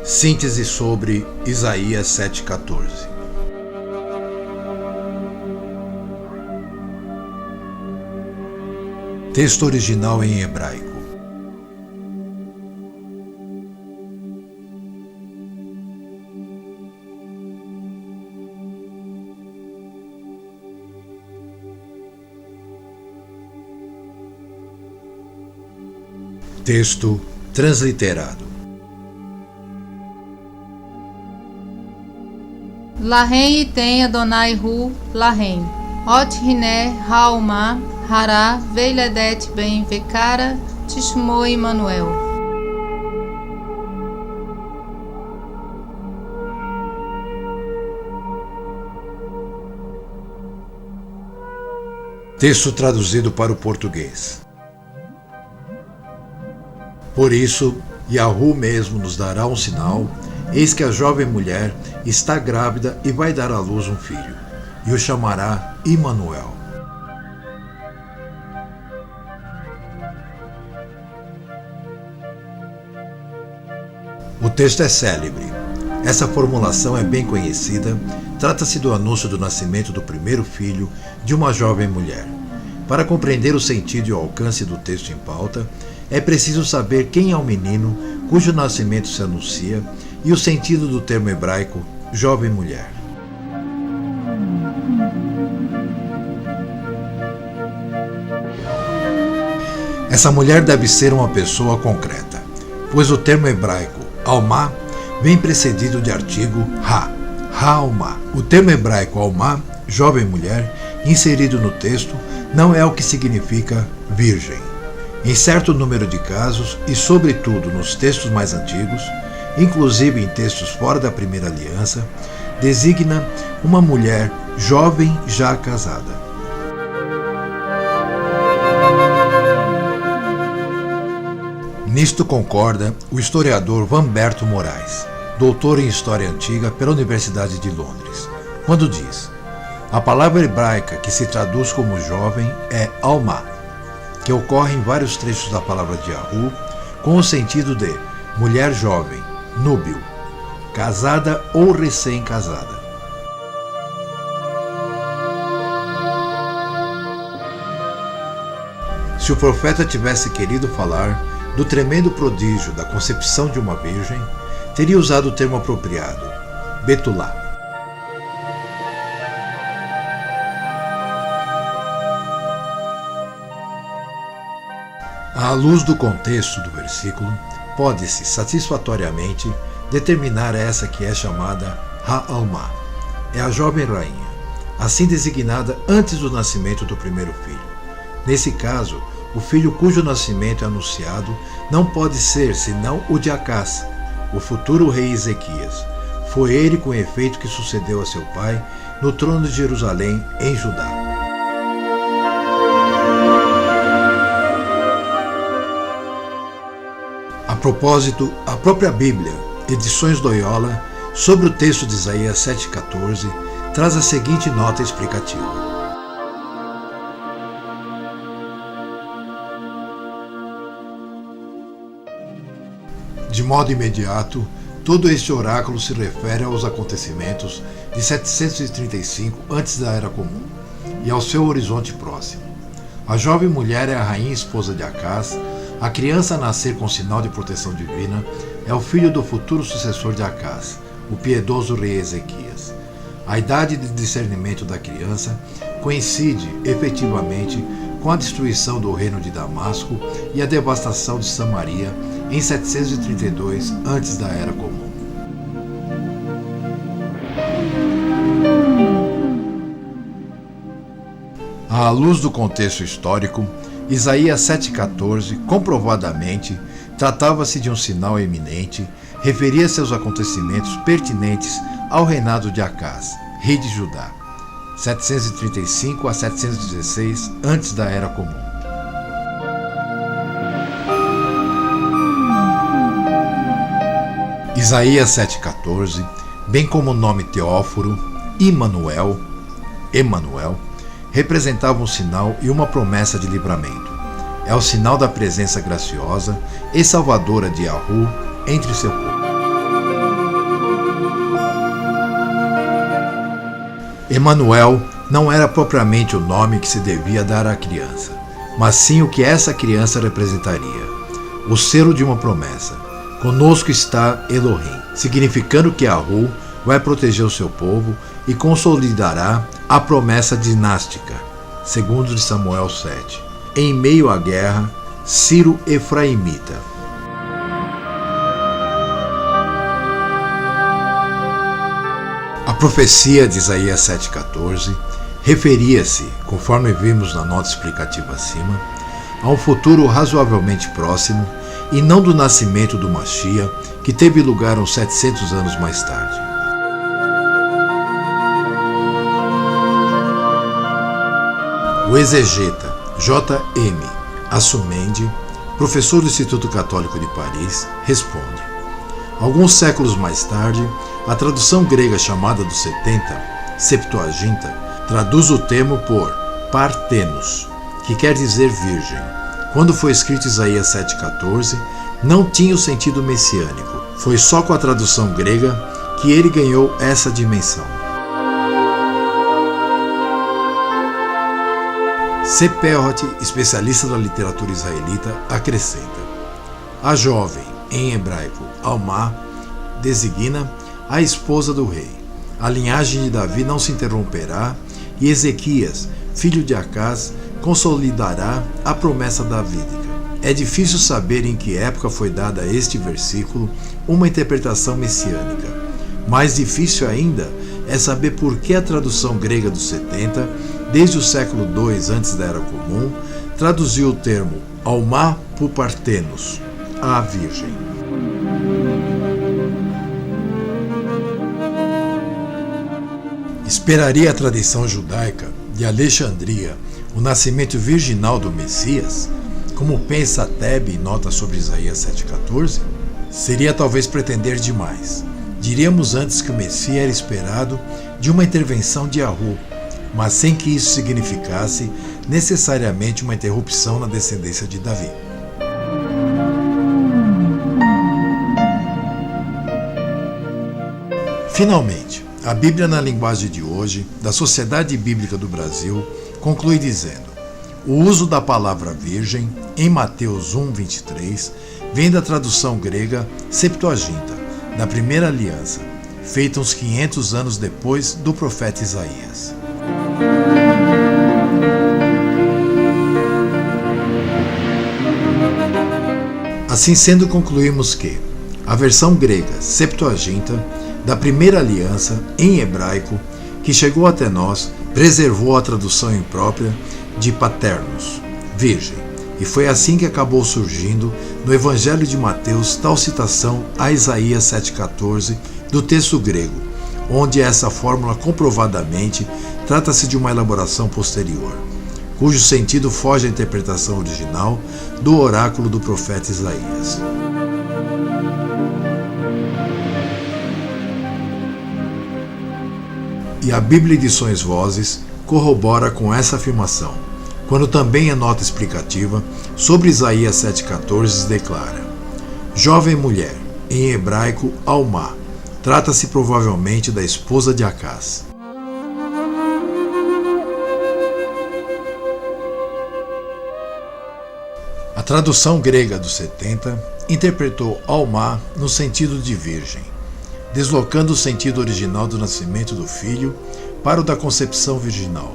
Síntese sobre Isaías 7,14. Texto original em hebraico. Texto transliterado. Lahem iten Adonai hu Lahem, Ot Hiné Haumá, Hará, Veiledet Ben Vekara, Tishmo Immanuel. Texto traduzido para o português. Por isso, Yahu mesmo nos dará um sinal, eis que a jovem mulher está grávida e vai dar à luz um filho, e o chamará Immanuel. O texto é célebre. Essa formulação é bem conhecida. Trata-se do anúncio do nascimento do primeiro filho de uma jovem mulher. Para compreender o sentido e o alcance do texto em pauta, é preciso saber quem é o menino cujo nascimento se anuncia e o sentido do termo hebraico jovem mulher. Essa mulher deve ser uma pessoa concreta, pois o termo hebraico Alma vem precedido de artigo Ha-Alma. O termo hebraico Alma, jovem mulher, inserido no texto, não é o que significa virgem. Em certo número de casos, e sobretudo nos textos mais antigos, inclusive em textos fora da primeira aliança, designa uma mulher jovem já casada. Nisto concorda o historiador Vamberto Moraes, doutor em História Antiga pela Universidade de Londres, quando diz: a palavra hebraica que se traduz como jovem é Alma, que ocorre em vários trechos da palavra de Yahu, com o sentido de mulher jovem, núbil, casada ou recém-casada. Se o profeta tivesse querido falar do tremendo prodígio da concepção de uma virgem, teria usado o termo apropriado, Betulá. À luz do contexto do versículo, pode-se satisfatoriamente determinar essa que é chamada Ha-Alma, é a jovem rainha, assim designada antes do nascimento do primeiro filho. Nesse caso, o filho cujo nascimento é anunciado não pode ser senão o de Acás, o futuro rei Ezequias. Foi ele, com efeito, que sucedeu a seu pai no trono de Jerusalém, em Judá. A propósito, a própria Bíblia, Edições Loyola, sobre o texto de Isaías 7,14, traz a seguinte nota explicativa. De modo imediato, todo este oráculo se refere aos acontecimentos de 735 antes da Era Comum e ao seu horizonte próximo. A jovem mulher é a rainha esposa de Acás. A criança a nascer com sinal de proteção divina é o filho do futuro sucessor de Acás, o piedoso rei Ezequias. A idade de discernimento da criança coincide, efetivamente, com a destruição do reino de Damasco e a devastação de Samaria em 732 antes da Era Comum. À luz do contexto histórico, Isaías 7,14 comprovadamente tratava-se de um sinal eminente, referia-se aos acontecimentos pertinentes ao reinado de Acás, rei de Judá, 735 a 716 antes da Era Comum. Isaías 7,14, bem como o nome Teóforo, Immanuel, representava um sinal e uma promessa de livramento. É o sinal da presença graciosa e salvadora de Yahu entre seu povo. Emanuel não era propriamente o nome que se devia dar à criança, mas sim o que essa criança representaria, o selo de uma promessa. Conosco está Elohim, significando que Yahu vai proteger o seu povo e consolidará a promessa dinástica, segundo de Samuel 7. Em meio à guerra, Ciro Efraimita. A profecia de Isaías 7,14 referia-se, conforme vimos na nota explicativa acima, a um futuro razoavelmente próximo e não do nascimento do Mashiach, que teve lugar uns 700 anos mais tarde. O exegeta J.M. Assumendi, professor do Instituto Católico de Paris, responde: alguns séculos mais tarde, a tradução grega chamada dos 70, Septuaginta, traduz o termo por partenos, que quer dizer virgem. Quando foi escrito Isaías 7,14, não tinha o sentido messiânico. Foi só com a tradução grega que ele ganhou essa dimensão. C. Perrot, especialista da literatura israelita, acrescenta: a jovem, em hebraico, Alma, designa a esposa do rei. A linhagem de Davi não se interromperá e Ezequias, filho de Acás, consolidará a promessa davídica. É difícil saber em que época foi dada a este versículo uma interpretação messiânica. Mais difícil ainda é saber por que a tradução grega dos 70, desde o século II antes da Era Comum, traduziu o termo Alma por partenos, a virgem. Esperaria a tradição judaica de Alexandria o nascimento virginal do Messias, como pensa Tebe em nota sobre Isaías 7,14? Seria talvez pretender demais. Diríamos antes que o Messias era esperado de uma intervenção de Yahu, mas sem que isso significasse necessariamente uma interrupção na descendência de Davi. Finalmente, a Bíblia na linguagem de hoje, da Sociedade Bíblica do Brasil, conclui dizendo: o uso da palavra virgem, em Mateus 1,23, vem da tradução grega Septuaginta, da Primeira Aliança, feita uns 500 anos depois do profeta Isaías. Assim sendo, concluímos que a versão grega Septuaginta, da Primeira Aliança, em hebraico, que chegou até nós, preservou a tradução imprópria de paternos, virgem, e foi assim que acabou surgindo no Evangelho de Mateus tal citação a Isaías 7,14 do texto grego, onde essa fórmula comprovadamente trata-se de uma elaboração posterior, cujo sentido foge à interpretação original do oráculo do profeta Isaías. E a Bíblia Edições Vozes corrobora com essa afirmação, quando também em nota explicativa sobre Isaías 7,14 declara: jovem mulher, em hebraico Alma, trata-se provavelmente da esposa de Acás. A tradução grega dos 70 interpretou Alma no sentido de virgem, deslocando o sentido original do nascimento do filho para o da concepção virginal.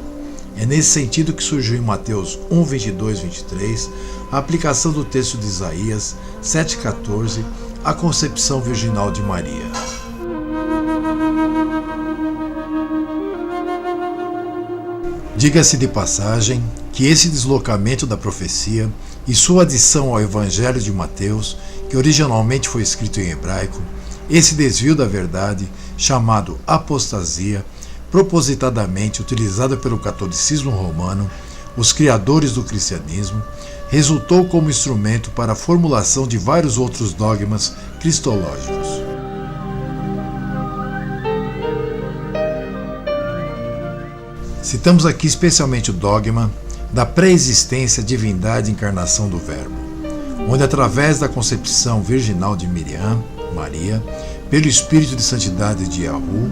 É nesse sentido que surgiu em Mateus 1, 22, 23 a aplicação do texto de Isaías 7,14 à concepção virginal de Maria. Diga-se de passagem que esse deslocamento da profecia e sua adição ao Evangelho de Mateus, que originalmente foi escrito em hebraico, esse desvio da verdade, chamado apostasia, propositadamente utilizado pelo catolicismo romano, os criadores do cristianismo, resultou como instrumento para a formulação de vários outros dogmas cristológicos. Citamos aqui especialmente o dogma da pré-existência, divindade e encarnação do Verbo, onde através da concepção virginal de Miriam, Maria, pelo Espírito de Santidade de Yahu,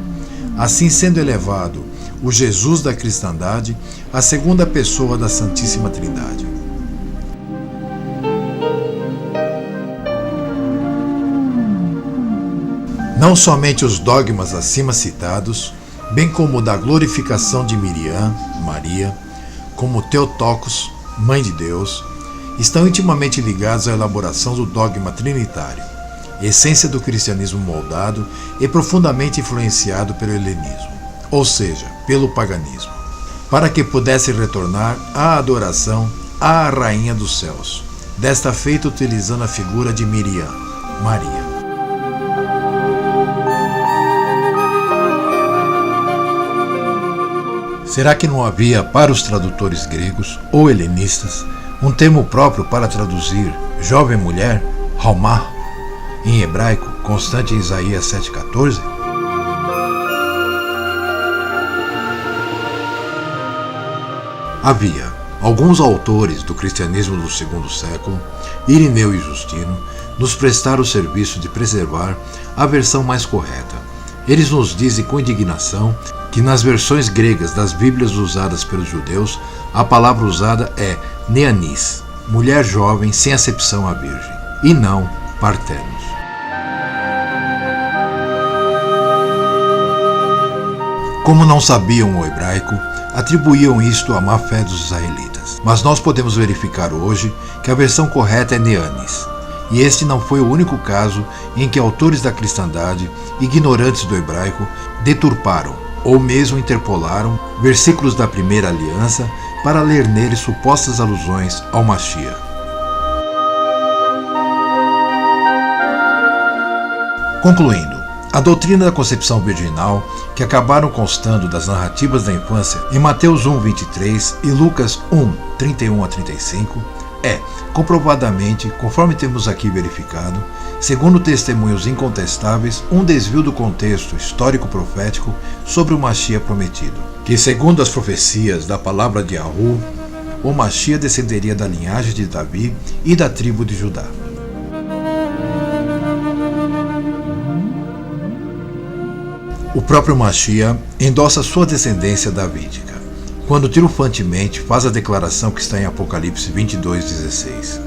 assim sendo elevado o Jesus da cristandade, a segunda pessoa da Santíssima Trindade. Não somente os dogmas acima citados, bem como o da glorificação de Miriam, Maria, como Theotokos, Mãe de Deus, estão intimamente ligados à elaboração do dogma trinitário, essência do cristianismo moldado e profundamente influenciado pelo helenismo, ou seja, pelo paganismo, para que pudesse retornar à adoração à Rainha dos Céus, desta feita utilizando a figura de Miriam, Maria. Será que não havia para os tradutores gregos ou helenistas um termo próprio para traduzir jovem mulher, Halmah, em hebraico, constante em Isaías 7,14? Havia alguns autores do cristianismo do segundo século, Irineu e Justino, nos prestaram o serviço de preservar a versão mais correta. Eles nos dizem com indignação que nas versões gregas das Bíblias usadas pelos judeus, a palavra usada é neanis, mulher jovem sem acepção à virgem, e não partenos. Como não sabiam o hebraico, atribuíam isto à má fé dos israelitas. Mas nós podemos verificar hoje que a versão correta é neanis. E este não foi o único caso em que autores da cristandade, ignorantes do hebraico, deturparam ou mesmo interpolaram versículos da primeira aliança para ler neles supostas alusões ao Mashiach. Concluindo, a doutrina da concepção virginal, que acabaram constando das narrativas da infância em Mateus 1:23 e Lucas 1:31-35, é, comprovadamente, conforme temos aqui verificado, segundo testemunhos incontestáveis, um desvio do contexto histórico-profético sobre o Mashiach prometido, que, segundo as profecias da palavra de Yahu, o Mashiach descenderia da linhagem de Davi e da tribo de Judá. O próprio Mashiach endossa sua descendência davídica, quando triunfantemente faz a declaração que está em Apocalipse 22:16.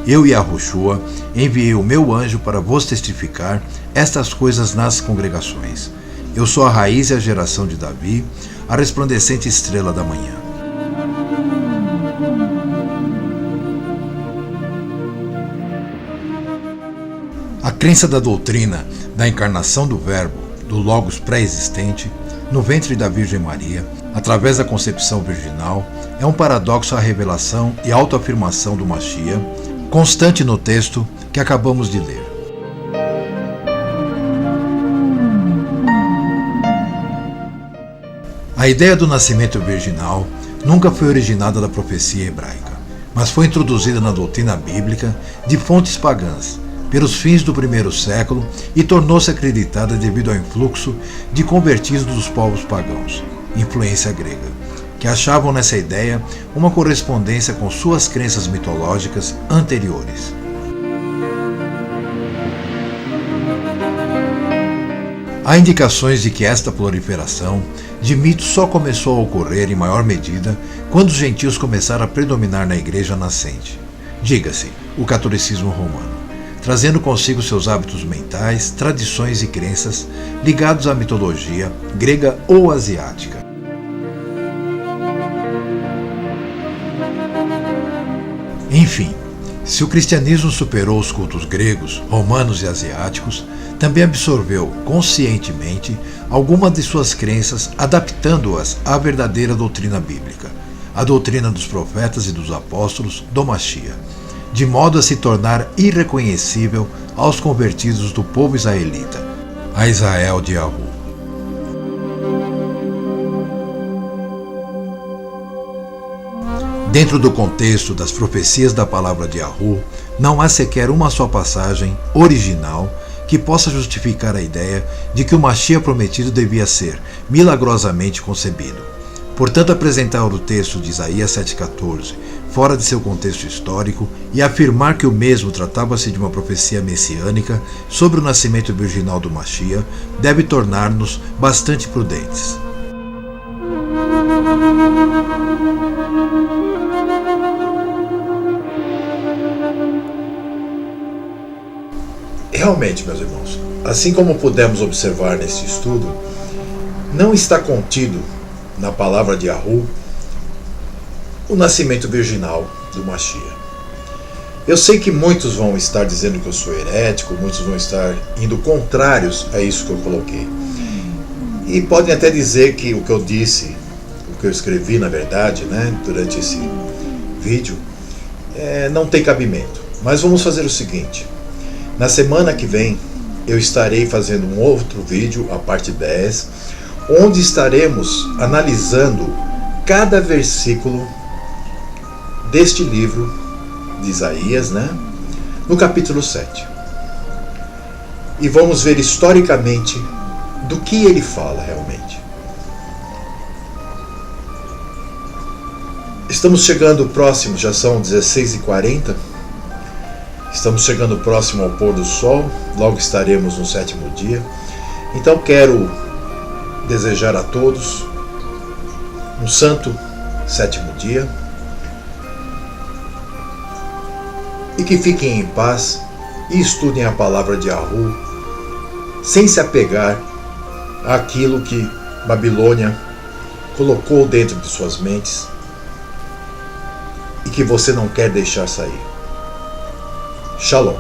Eu, Yahushua, enviei o meu anjo para vos testificar estas coisas nas congregações. Eu sou a raiz e a geração de Davi, a resplandecente estrela da manhã. A crença da doutrina da encarnação do Verbo, do Logos pré-existente, no ventre da Virgem Maria, através da concepção virginal, é um paradoxo à revelação e autoafirmação do Mashiach, constante no texto que acabamos de ler. A ideia do nascimento virginal nunca foi originada da profecia hebraica, mas foi introduzida na doutrina bíblica de fontes pagãs, pelos fins do primeiro século, e tornou-se acreditada devido ao influxo de convertidos dos povos pagãos, influência grega, que achavam nessa ideia uma correspondência com suas crenças mitológicas anteriores. Há indicações de que esta proliferação de mitos só começou a ocorrer em maior medida quando os gentios começaram a predominar na igreja nascente, diga-se, o catolicismo romano, trazendo consigo seus hábitos mentais, tradições e crenças ligados à mitologia grega ou asiática. Enfim, se o cristianismo superou os cultos gregos, romanos e asiáticos, também absorveu conscientemente algumas de suas crenças, adaptando-as à verdadeira doutrina bíblica, a doutrina dos profetas e dos apóstolos do Mashiach, de modo a se tornar irreconhecível aos convertidos do povo israelita, a Israel de Yahu. Dentro do contexto das profecias da palavra de Yahu, não há sequer uma só passagem original que possa justificar a ideia de que o Mashiach prometido devia ser milagrosamente concebido. Portanto, apresentar o texto de Isaías 7,14 fora de seu contexto histórico e afirmar que o mesmo tratava-se de uma profecia messiânica sobre o nascimento virginal do Mashiach deve tornar-nos bastante prudentes. Realmente, meus irmãos, assim como pudemos observar nesse estudo, não está contido na palavra de Yahu o nascimento virginal do Mashiach. Eu sei que muitos vão estar dizendo que eu sou herético, muitos vão estar indo contrários a isso que eu coloquei. E podem até dizer que o que eu disse, o que eu escrevi na verdade, durante esse vídeo, não tem cabimento. Mas vamos fazer o seguinte: na semana que vem eu estarei fazendo um outro vídeo, a parte 10, onde estaremos analisando cada versículo deste livro de Isaías, no capítulo 7. E vamos ver historicamente do que ele fala realmente. Estamos chegando próximo, já são 16h40. Estamos chegando próximo ao pôr do sol, logo estaremos no 7º dia. Então quero desejar a todos um santo 7º dia e que fiquem em paz e estudem a palavra de Yahu sem se apegar àquilo que Babilônia colocou dentro de suas mentes e que você não quer deixar sair. Shalom.